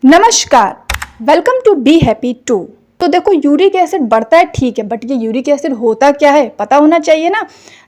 नमस्कार, welcome to be happy to. तो देखो, यूरिक एसिड बढ़ता है ठीक है, बट ये यूरिक एसिड होता क्या है पता होना चाहिए ना।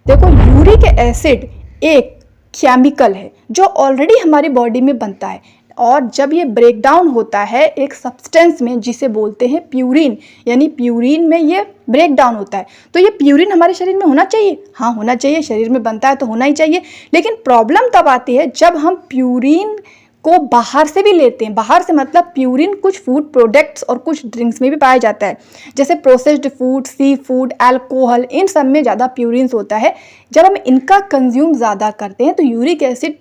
देखो, यूरिक एसिड एक केमिकल है जो ऑलरेडी हमारी बॉडी में बनता है, और जब ये ब्रेक डाउन होता है एक सब्सटेंस में जिसे बोलते हैं प्यूरिन, यानी प्यूरिन में ये ब्रेक डाउन होता है। तो ये प्यूरिन हमारे शरीर में होना चाहिए, हाँ होना चाहिए, शरीर में बनता है तो होना ही चाहिए। लेकिन प्रॉब्लम तब आती है जब हम प्यूरिन को बाहर से भी लेते हैं। बाहर से मतलब प्यूरिन कुछ फूड प्रोडक्ट्स और कुछ ड्रिंक्स में भी पाया जाता है, जैसे processed food, sea food, alcohol, इन सब में ज़्यादा प्यूरिन्स होता है। जब हम इनका कंज्यूम ज़्यादा करते हैं तो यूरिक एसिड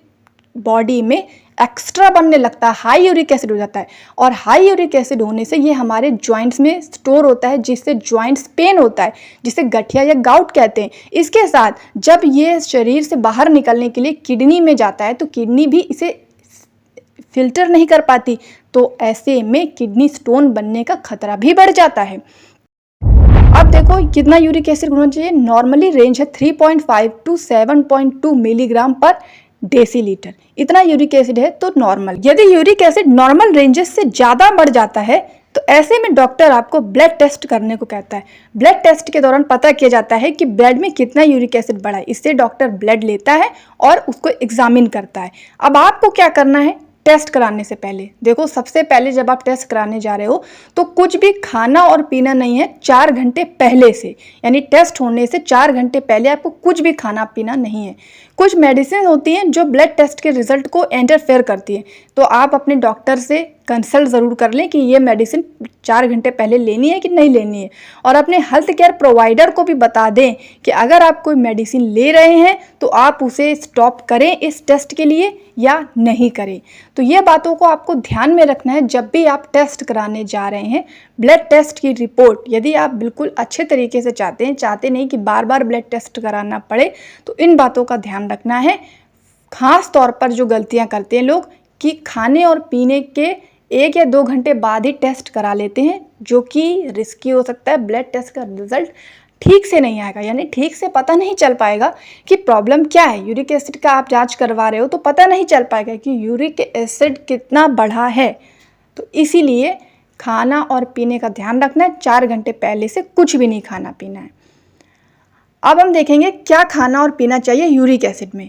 बॉडी में एक्स्ट्रा बनने लगता है, हाई यूरिक एसिड हो जाता है। और हाई यूरिक एसिड होने से ये हमारे जॉइंट्स में स्टोर होता है, जिससे जॉइंट्स पेन होता है, जिसे गठिया या गाउट कहते हैं। इसके साथ जब ये शरीर से बाहर निकलने के लिए किडनी में जाता है तो किडनी भी इसे फिल्टर नहीं कर पाती, तो ऐसे में किडनी स्टोन बनने का खतरा भी बढ़ जाता है। अब देखो कितना यूरिक एसिड होना चाहिए। नॉर्मली रेंज है 3.5 टू 7.2 मिलीग्राम पर डेसीलीटर, इतना यूरिक एसिड है तो नॉर्मल। यदि यूरिक एसिड नॉर्मल रेंजेस से ज़्यादा बढ़ जाता है तो ऐसे में डॉक्टर आपको ब्लड टेस्ट करने को कहता है। ब्लड टेस्ट के दौरान पता किया जाता है कि ब्लड में कितना यूरिक एसिड बढ़ा है। इससे डॉक्टर ब्लड लेता है और उसको एग्जामिन करता है। अब आपको क्या करना है टेस्ट कराने से पहले? देखो, सबसे पहले जब आप टेस्ट कराने जा रहे हो तो कुछ भी खाना और पीना नहीं है 4 घंटे पहले से, यानी टेस्ट होने से 4 घंटे पहले आपको कुछ भी खाना पीना नहीं है। कुछ मेडिसिन होती हैं जो ब्लड टेस्ट के रिजल्ट को इंटरफेयर करती है, तो आप अपने डॉक्टर से कंसल्ट ज़रूर कर लें कि ये मेडिसिन 4 घंटे पहले लेनी है कि नहीं लेनी है। और अपने हेल्थ केयर प्रोवाइडर को भी बता दें कि अगर आप कोई मेडिसिन ले रहे हैं तो आप उसे स्टॉप करें इस टेस्ट के लिए या नहीं करें। तो ये बातों को आपको ध्यान में रखना है जब भी आप टेस्ट कराने जा रहे हैं। ब्लड टेस्ट की रिपोर्ट यदि आप बिल्कुल अच्छे तरीके से चाहते नहीं कि बार बार ब्लड टेस्ट कराना पड़े, तो इन बातों का ध्यान रखना है। खास तौर पर जो गलतियां करते हैं लोग कि खाने और पीने के 1 या 2 घंटे बाद ही टेस्ट करा लेते हैं, जो कि रिस्की हो सकता है। ब्लड टेस्ट का रिजल्ट ठीक से नहीं आएगा, यानी ठीक से पता नहीं चल पाएगा कि प्रॉब्लम क्या है। यूरिक एसिड का आप जांच करवा रहे हो तो पता नहीं चल पाएगा कि यूरिक एसिड कितना बढ़ा है। तो इसीलिए खाना और पीने का ध्यान रखना है। 4 घंटे पहले से कुछ भी नहीं खाना पीना है। अब हम देखेंगे क्या खाना और पीना चाहिए यूरिक एसिड में।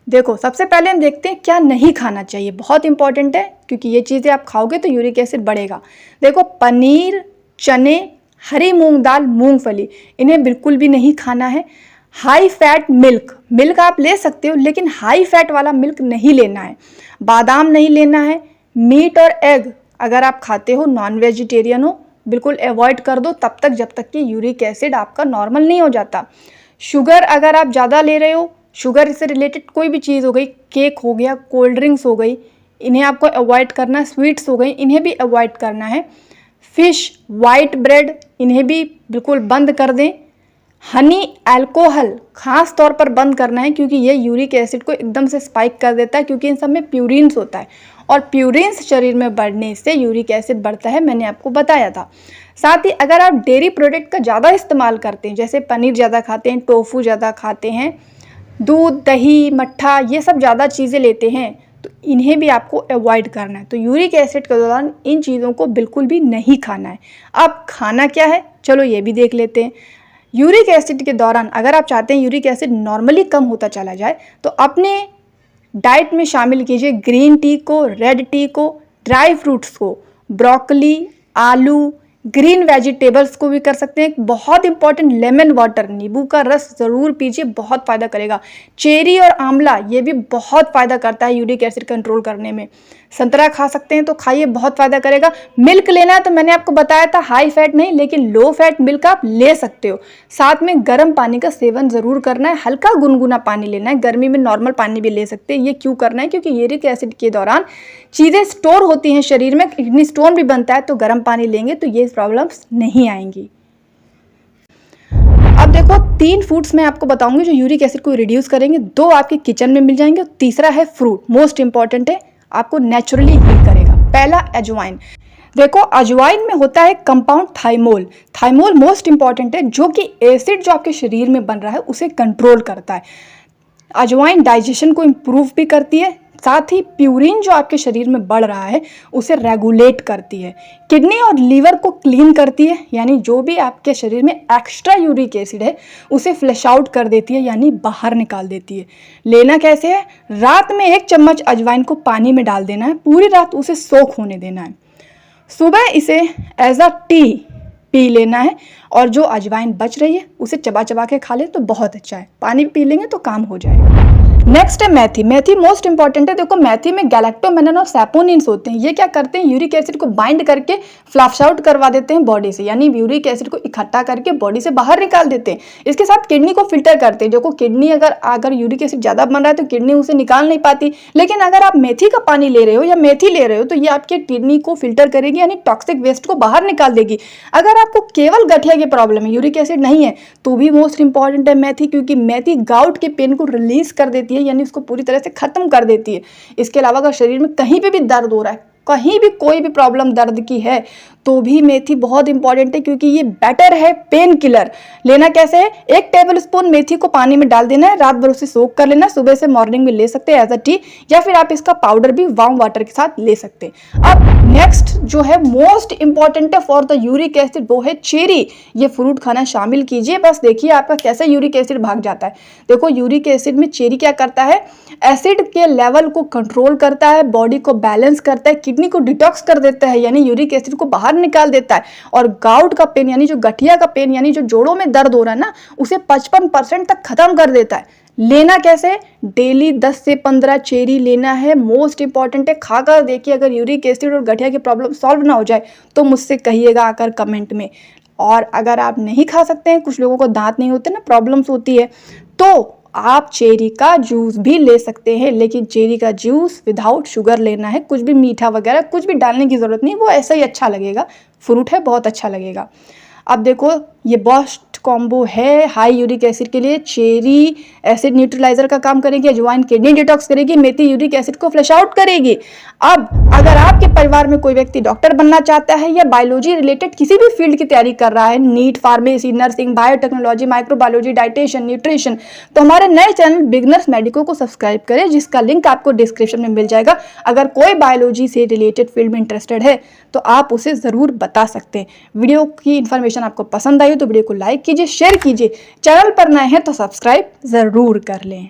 देखो, सबसे पहले हम देखते हैं क्या नहीं खाना चाहिए। बहुत इंपॉर्टेंट है, क्योंकि ये चीज़ें आप खाओगे तो यूरिक एसिड बढ़ेगा। देखो, पनीर, चने, हरी मूंग दाल, मूंगफली, इन्हें बिल्कुल भी नहीं खाना है। हाई फैट मिल्क आप ले सकते हो, लेकिन हाई फैट वाला मिल्क नहीं लेना है। बादाम नहीं लेना है। मीट और एग अगर आप खाते हो, नॉन वेजिटेरियन हो, बिल्कुल अवॉइड कर दो तब तक जब तक कि यूरिक एसिड आपका नॉर्मल नहीं हो जाता। शुगर अगर आप ज़्यादा ले रहे हो, शुगर से रिलेटेड कोई भी चीज़ हो गई, केक हो गया, कोल्ड ड्रिंक्स हो गई, इन्हें आपको अवॉइड करना है। स्वीट्स हो गई, इन्हें भी अवॉइड करना है। फिश, वाइट ब्रेड, इन्हें भी बिल्कुल बंद कर दें। हनी, अल्कोहल खास तौर पर बंद करना है, क्योंकि ये यूरिक एसिड को एकदम से स्पाइक कर देता है, क्योंकि इन सब में प्यूरिन्स होता है और प्यूरिन्स शरीर में बढ़ने से यूरिक एसिड बढ़ता है, मैंने आपको बताया था। साथ ही अगर आप डेयरी प्रोडक्ट का ज़्यादा इस्तेमाल करते हैं, जैसे पनीर ज़्यादा खाते हैं, टोफू ज़्यादा खाते हैं, दूध, दही, मट्ठा, ये सब ज़्यादा चीज़ें लेते हैं, तो इन्हें भी आपको अवॉइड करना है। तो यूरिक एसिड के दौरान इन चीज़ों को बिल्कुल भी नहीं खाना है। अब खाना क्या है, चलो ये भी देख लेते हैं। यूरिक एसिड के दौरान अगर आप चाहते हैं यूरिक एसिड नॉर्मली कम होता चला जाए, तो अपने डाइट में शामिल कीजिए ग्रीन टी को, रेड टी को, ड्राई फ्रूट्स को, ब्रोकली, आलू, ग्रीन वेजिटेबल्स को भी कर सकते हैं। बहुत इंपॉर्टेंट, लेमन वाटर, नींबू का रस ज़रूर पीजिए, बहुत फ़ायदा करेगा। चेरी और आंवला, ये भी बहुत फ़ायदा करता है यूरिक एसिड कंट्रोल करने में। संतरा खा सकते हैं तो खाइए, बहुत फ़ायदा करेगा। मिल्क लेना है तो मैंने आपको बताया था हाई फैट नहीं, लेकिन लो फैट मिल्क आप ले सकते हो। साथ में गर्म पानी का सेवन ज़रूर करना है, हल्का गुनगुना पानी लेना है। गर्मी में नॉर्मल पानी भी ले सकते हैं। ये क्यों करना है? क्योंकि यूरिक एसिड के दौरान चीज़ें स्टोर होती हैं शरीर में, किडनी स्टोन भी बनता है, तो गर्म पानी लेंगे तो ये प्रॉब्लम्स नहीं आएंगी। अब देखो, 3 फूड्स मैं आपको बताऊंगी जो यूरिक एसिड को रिड्यूस करेंगे। 2 आपके किचन में मिल जाएंगे, तीसरा है फ्रूट, मोस्ट इंपॉर्टेंट है, आपको नेचुरली हील करेगा। पहला अजवाइन। देखो, अजवाइन में होता है compound thymol. Thymol most important है, जो कि एसिड जो आपके शरीर में बन रहा है उसे कंट्रोल करता है। अजवाइन डाइजेशन को इम्प्रूव भी करती है, साथ ही प्यूरिन जो आपके शरीर में बढ़ रहा है उसे रेगुलेट करती है। किडनी और लीवर को क्लीन करती है, यानी जो भी आपके शरीर में एक्स्ट्रा यूरिक एसिड है उसे फ्लश आउट कर देती है, यानी बाहर निकाल देती है। लेना कैसे है? रात में 1 चम्मच अजवाइन को पानी में डाल देना है, पूरी रात उसे सोख होने देना है। सुबह इसे एज अ टी पी लेना है और जो अजवाइन बच रही है उसे चबा चबा के खा ले तो बहुत अच्छा है। पानी पी लेंगे तो काम हो जाएगा। नेक्स्ट है मेथी। मेथी मोस्ट इंपॉर्टेंट है। देखो मेथी में गैलेक्टोमेनन और सैपोनिन्स होते हैं। ये क्या करते हैं? यूरिक एसिड को बाइंड करके फ्लश आउट करवा देते हैं बॉडी से, यानी यूरिक एसिड को इकट्ठा करके बॉडी से बाहर निकाल देते हैं। इसके साथ किडनी को फिल्टर करते हैं। देखो किडनी अगर यूरिक एसिड ज़्यादा बन रहा है तो किडनी उसे निकाल नहीं पाती, लेकिन अगर आप मेथी का पानी ले रहे हो या मेथी ले रहे हो तो ये आपके किडनी को फिल्टर करेगी, यानी टॉक्सिक वेस्ट को बाहर निकाल देगी। अगर आपको केवल गठिया की प्रॉब्लम है, यूरिक एसिड नहीं है, तो भी मोस्ट इंपॉर्टेंट है मेथी, क्योंकि मेथी गाउट के पेन को रिलीज कर देती है, यानी उसको पूरी तरह से खत्म कर देती है। इसके अलावा अगर शरीर में कहीं पे भी दर्द हो रहा है, कहीं भी कोई भी प्रॉब्लम दर्द की है, तो भी मेथी बहुत इंपॉर्टेंट है, क्योंकि ये बेटर है पेन किलर। लेना कैसे है? 1 टेबलस्पून मेथी को पानी में डाल देना है, रात भर उसे सोक कर लेना, सुबह से मॉर्निंग में ले सकते हैं एज अ टी, या फिर आप इसका पाउडर भी वार्म वाटर के साथ ले सकते हैं। अब नेक्स्ट जो है मोस्ट इंपॉर्टेंट है फॉर द यूरिक एसिड, वो है चेरी। ये फ्रूट खाना शामिल कीजिए, बस देखिए आपका कैसे यूरिक एसिड भाग जाता है। देखो यूरिक एसिड में चेरी क्या करता है? एसिड के लेवल को कंट्रोल करता है, बॉडी को बैलेंस करता है, किडनी को डिटॉक्स कर देता है, यानी यूरिक एसिड को बाहर निकाल देता है, और गाउट का पेन यानी जो गठिया का पेन यानी जो जोड़ों में दर्द हो रहा है ना, उसे 55% तक खत्म कर देता है। लेना कैसे? डेली 10 से 15 चेरी लेना है। मोस्ट इंपॉर्टेंट है, खाकर देखिए। अगर यूरिक एसिड और गठिया की प्रॉब्लम सॉल्व ना हो जाए तो मुझसे कहिएगा आकर कमेंट में। और अगर आप नहीं खा सकते हैं, कुछ लोगों को दांत नहीं होते ना, प्रॉब्लम्स होती है, तो आप चेरी का जूस भी ले सकते हैं, लेकिन चेरी का जूस विदाउट शुगर लेना है। कुछ भी मीठा वगैरह कुछ भी डालने की ज़रूरत नहीं, वो ऐसा ही अच्छा लगेगा। फ्रूट है, बहुत अच्छा लगेगा। अब देखो ये बेस्ट कॉम्बो है हाई यूरिक एसिड के लिए। चेरी एसिड न्यूट्रलाइजर का काम करेगी, अजवाइन किडनी डिटॉक्स करेगी, मेथी यूरिक एसिड को फ्लश आउट करेगी। अब अगर आपके परिवार में कोई व्यक्ति डॉक्टर बनना चाहता है या बायोलॉजी रिलेटेड किसी भी फील्ड की तैयारी कर रहा है, NEET, pharmacy, nursing, biotechnology, microbiology, dietician, nutrition, तो हमारे नए चैनल बिगनर्स मेडिको को सब्सक्राइब करें, जिसका लिंक आपको डिस्क्रिप्शन में मिल जाएगा। अगर कोई बायोलॉजी से रिलेटेड फील्ड में इंटरेस्टेड है तो आप उसे ज़रूर बता सकते हैं। वीडियो की इन्फॉर्मेशन आपको पसंद आई तो वीडियो को लाइक कीजिए, शेयर कीजिए। चैनल पर नए हैं तो सब्सक्राइब ज़रूर कर लें।